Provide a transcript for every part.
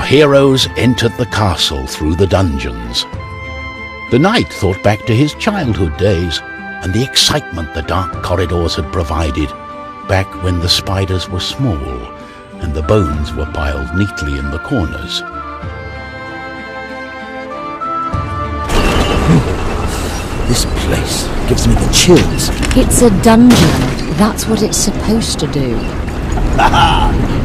heroes entered the castle through the dungeons. The knight thought back to his childhood days and the excitement the dark corridors had provided, back when the spiders were small and the bones were piled neatly in the corners. This place gives me the chills. It's a dungeon. That's what it's supposed to do.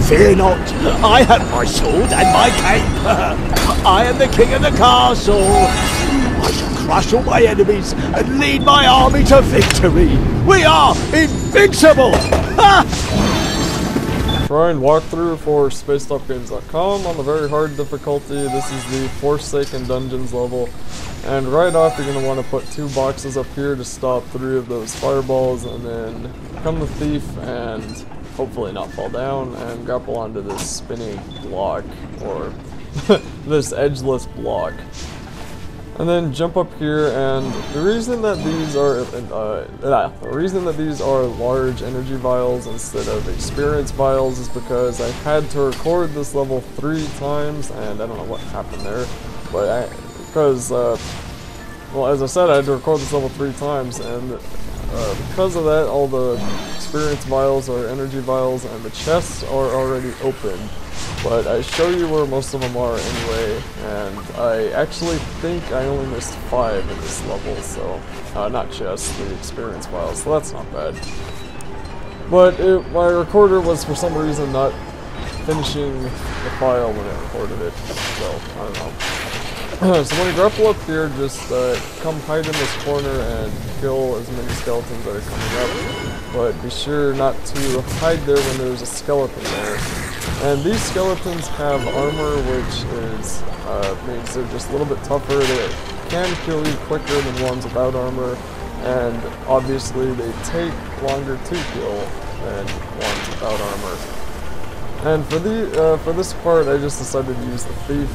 Fear not, I have my sword and my cape. I am the king of the castle. I shall crush all my enemies and lead my army to victory. We are invincible! Trine walkthrough for spacedupgames.com on the very hard difficulty. This is the Forsaken Dungeons level. And right off you're going to want to put 2 boxes up here to stop 3 of those fireballs, and then become the thief and hopefully not fall down and grapple onto this spinning block, or this edgeless block. And then jump up here, and the reason that these are large energy vials instead of experience vials is because I had to record this level 3 times, and I don't know what happened there, but well, as I said, I had to record this level 3 times, and because of that, all the experience vials are energy vials, and the chests are already open. But I show you where most of them are anyway, and I actually think I only missed 5 in this level, so, not chests, the experience vials, so that's not bad. But my recorder was for some reason not finishing the file when it recorded it, so, I don't know. So when you grapple up here, just come hide in this corner and kill as many skeletons that are coming up, but be sure not to hide there when there's a skeleton there. And these skeletons have armor, which is means they're just a little bit tougher. They can kill you quicker than ones without armor, and obviously they take longer to kill than ones without armor. And for this part, I just decided to use the thief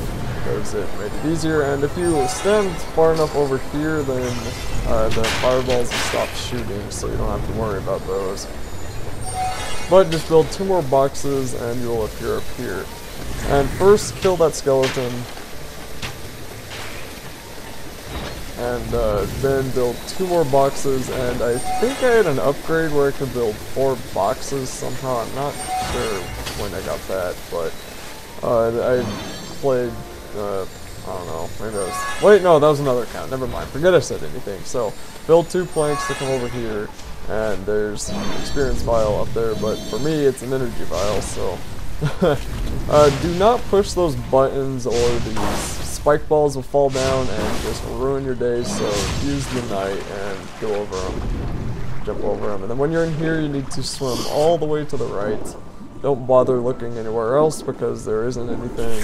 because it made it easier. And if you stand far enough over here, then the fireballs will stop shooting, so you don't have to worry about those. But just build 2 more boxes and you'll appear up here. And first kill that skeleton. And then build 2 more boxes, and I think I had an upgrade where I could build 4 boxes somehow. I'm not sure when I got that, but I played, I don't know, maybe I was, wait, no, that was another account, never mind, forget I said anything. So, build 2 planks to come over here, and there's an experience vial up there, but for me it's an energy vial, so do not push those buttons, or these spike balls will fall down and just ruin your day. So use the knight and go over them, jump over them, and then when you're in here you need to swim all the way to the right. Don't bother looking anywhere else because there isn't anything.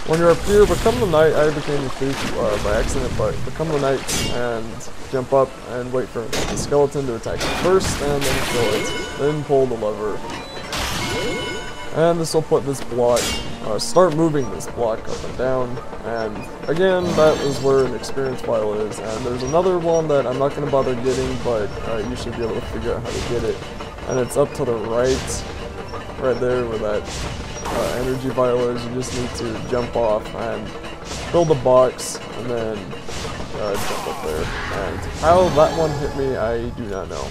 When you're up here, become the knight. I became the thief by accident, but become the knight and jump up and wait for the skeleton to attack you first, and then kill it. Then pull the lever. And this will put this block, start moving this block up and down. And again, that is where an experience vial is. And there's another one that I'm not going to bother getting, but you should be able to figure out how to get it. And it's up to the right there where that energy vial is. You just need to jump off and build a box, and then jump up there. And how that one hit me, I do not know.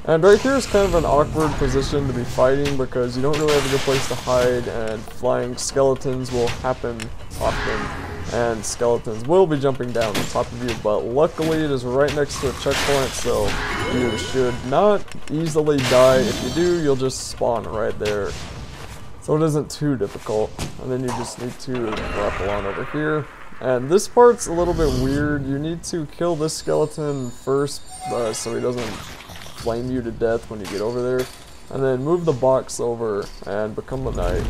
And right here is kind of an awkward position to be fighting because you don't really have a good place to hide, and flying skeletons will happen often, and skeletons will be jumping down on top of you, but luckily it is right next to a checkpoint, so you should not easily die. If you do, you'll just spawn right there. So it isn't too difficult, and then you just need to grapple on over here. And this part's a little bit weird. You need to kill this skeleton first so he doesn't flame you to death when you get over there, and then move the box over and become the knight,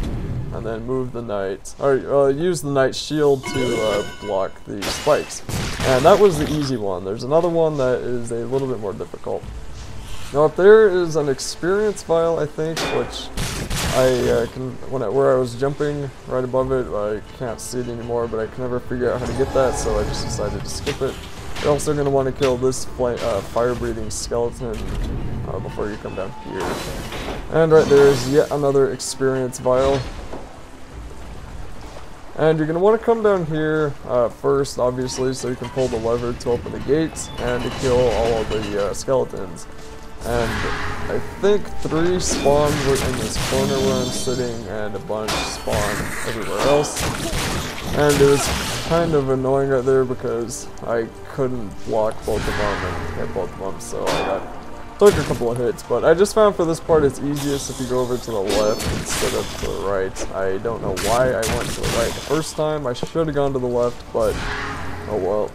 and then move the knight, or use the knight's shield to block the spikes. And that was the easy one. There's another one that is a little bit more difficult. Now up there is an experience vial, I think, which I where I was jumping right above it, I can't see it anymore, but I can never figure out how to get that, so I just decided to skip it. You're also going to want to kill this fire-breathing skeleton before you come down here. And right there is yet another experience vial. And you're going to want to come down here first, obviously, so you can pull the lever to open the gates and to kill all of the skeletons. And I think 3 spawn were in this corner where I'm sitting, and a bunch spawn everywhere else. And it was kind of annoying right there because I couldn't block both of them and hit both of them, so I took a couple of hits. But I just found for this part it's easiest if you go over to the left instead of to the right. I don't know why I went to the right the first time. I should have gone to the left, but oh well.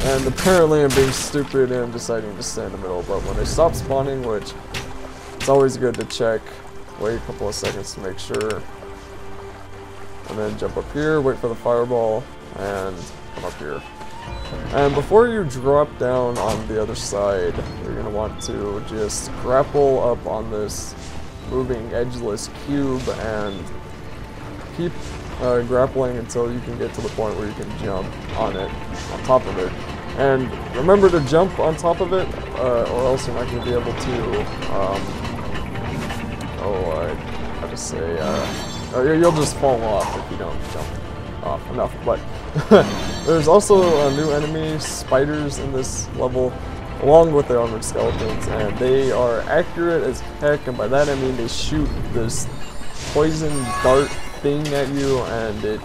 And apparently I'm being stupid and deciding to stay in the middle, but when they stop spawning, which it's always good to check, wait a couple of seconds to make sure, and then jump up here, wait for the fireball, and come up here. And before you drop down on the other side, you're going to want to just grapple up on this moving edgeless cube and keep grappling until you can get to the point where you can jump on it, on top of it. And remember to jump on top of it, or else you're not going to be able to, how to say, you'll just fall off if you don't jump off enough. But there's also new enemy spiders in this level, along with the armored skeletons, and they are accurate as heck, and by that I mean they shoot this poison dart thing at you, and it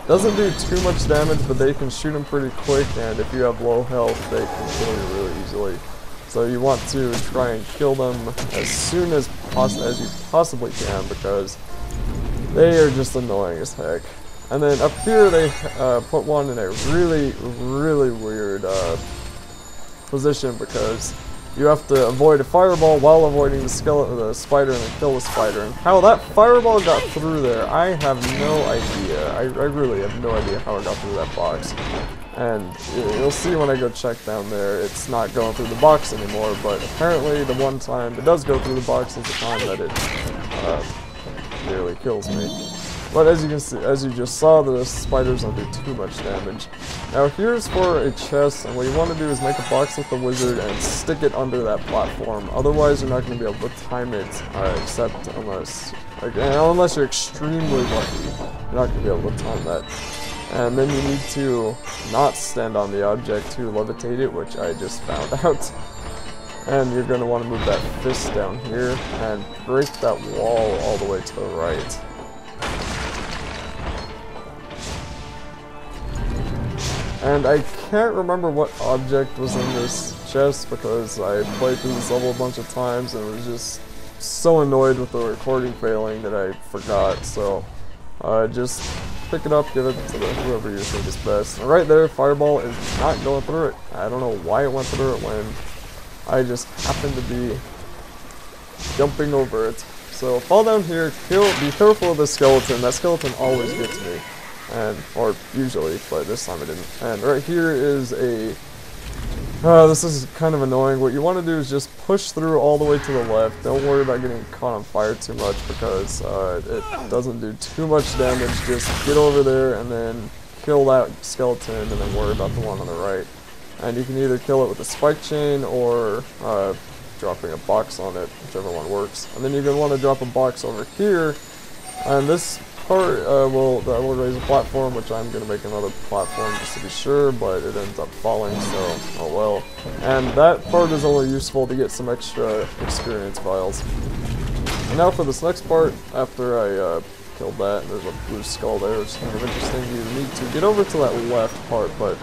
doesn't do too much damage, but they can shoot them pretty quick, and if you have low health, they can kill you really easily. So you want to try and kill them as soon as you possibly can, because they are just annoying as heck. And then up here they put one in a really, really weird position, because you have to avoid a fireball while avoiding the spider, and then kill the spider. And how that fireball got through there, I have no idea. I really have no idea how it got through that box. And you'll see when I go check down there, it's not going through the box anymore, but apparently the one time it does go through the box is the time that it nearly kills me. But as you can see, as you just saw, the spiders don't do too much damage. Now here's for a chest, and what you want to do is make a box with the wizard and stick it under that platform. Otherwise you're not going to be able to time it, unless you're extremely lucky. You're not going to be able to time that. And then you need to not stand on the object to levitate it, which I just found out. And you're going to want to move that fist down here and break that wall all the way to the right. And I can't remember what object was in this chest because I played through this level a bunch of times and was just so annoyed with the recording failing that I forgot. So just pick it up, give it to whoever you think is best. And right there, fireball is not going through it. I don't know why it went through it when I just happened to be jumping over it. So fall down here, be careful of the skeleton. That skeleton always gets me. Or usually, but this time it didn't. And right here is a, this is kind of annoying. What you want to do is just push through all the way to the left. Don't worry about getting caught on fire too much because it doesn't do too much damage. Just get over there and then kill that skeleton and then worry about the one on the right. And you can either kill it with a spike chain or dropping a box on it, whichever one works. And then you're going to want to drop a box over here, and this part that will raise a platform, which I'm going to make another platform just to be sure, but it ends up falling, so oh well. And that part is only useful to get some extra experience vials. And now for this next part, after I killed that, there's a blue skull there, which is kind of interesting. You need to get over to that left part, but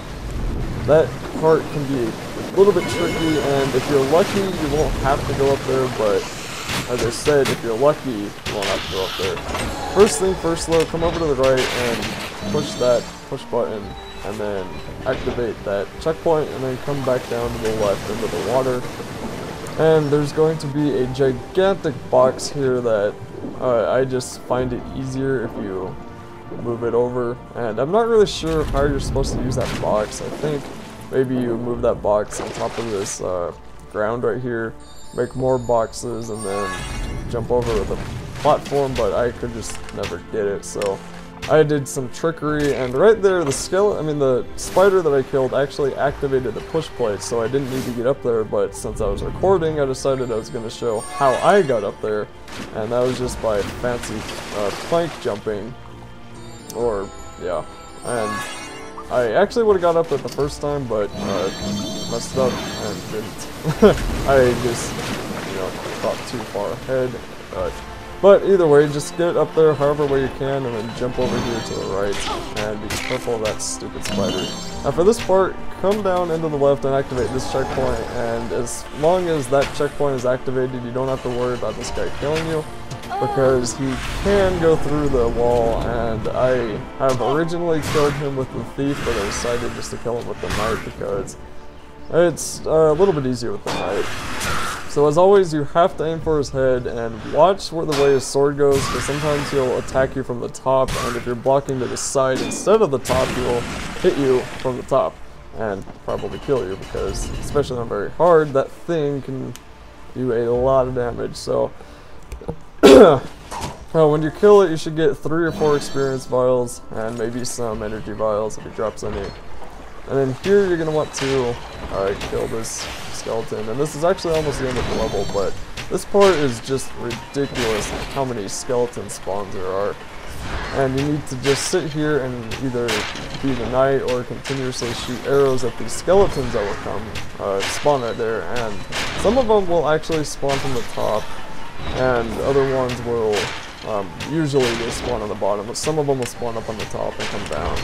that part can be a little bit tricky, and if you're lucky, you won't have to go up there, but as I said, if you're lucky, you won't have to go up there. First thing first though, come over to the right and push that push button, and then activate that checkpoint, and then come back down to the left into the water. And there's going to be a gigantic box here that I just find it easier if you move it over, and I'm not really sure how you're supposed to use that box. I think maybe you move that box on top of this ground right here, make more boxes, and then jump over the platform, but I could just never get it, so I did some trickery, and right there, the spider that I killed actually activated the push plate, so I didn't need to get up there, but since I was recording, I decided I was going to show how I got up there, and that was just by fancy plank jumping, yeah, and I actually would have got up it the first time, but messed up and didn't. I just, thought too far ahead. But either way, just get up there however way you can and then jump over here to the right and be careful of that stupid spider. Now for this part, come down into the left and activate this checkpoint, and as long as that checkpoint is activated, you don't have to worry about this guy killing you, because he can go through the wall, and I have originally killed him with the thief, but I decided just to kill him with the knight because it's a little bit easier with the knight. So as always, you have to aim for his head and watch where the way his sword goes, because sometimes he'll attack you from the top, and if you're blocking to the side instead of the top, he will hit you from the top and probably kill you, because especially on very hard, that thing can do a lot of damage. So when you kill it, you should get 3 or 4 experience vials and maybe some energy vials if he drops any. And then here you're going to want to kill this skeleton, and this is actually almost the end of the level, but this part is just ridiculous how many skeleton spawns there are. And you need to just sit here and either be the knight or continuously shoot arrows at these skeletons that will come spawn right there, and some of them will actually spawn from the top, and other ones will usually they spawn on the bottom, but some of them will spawn up on the top and come down.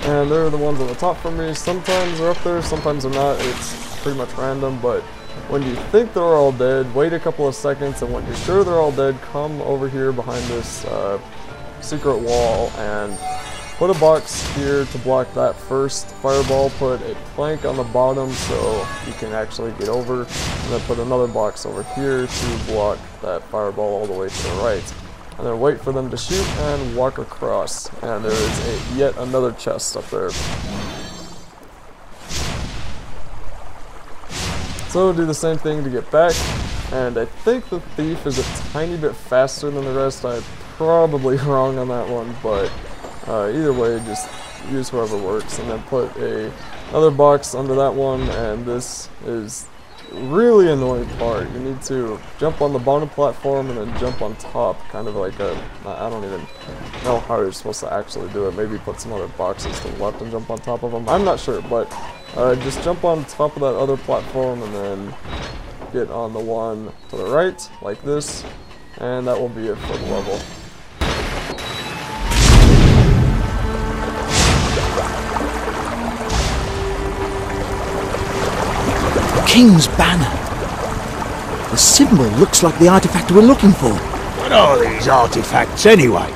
And they're the ones on the top for me. Sometimes they're up there, sometimes they're not. It's pretty much random, but when you think they're all dead, wait a couple of seconds, and when you're sure they're all dead, come over here behind this secret wall and put a box here to block that first fireball. Put a plank on the bottom so you can actually get over, and then put another box over here to block that fireball all the way to the right. And then wait for them to shoot and walk across. And there is yet another chest up there. So do the same thing to get back. And I think the thief is a tiny bit faster than the rest. I'm probably wrong on that one, but either way, just use whoever works. And then put another box under that one, and this is really annoying part. You need to jump on the bottom platform and then jump on top, kind of like I don't even know how you're supposed to actually do it. Maybe put some other boxes to the left and jump on top of them. I'm not sure, but just jump on top of that other platform and then get on the one to the right, like this, and that will be it for the level. King's banner. The symbol looks like the artifact we're looking for. What are these artifacts anyway?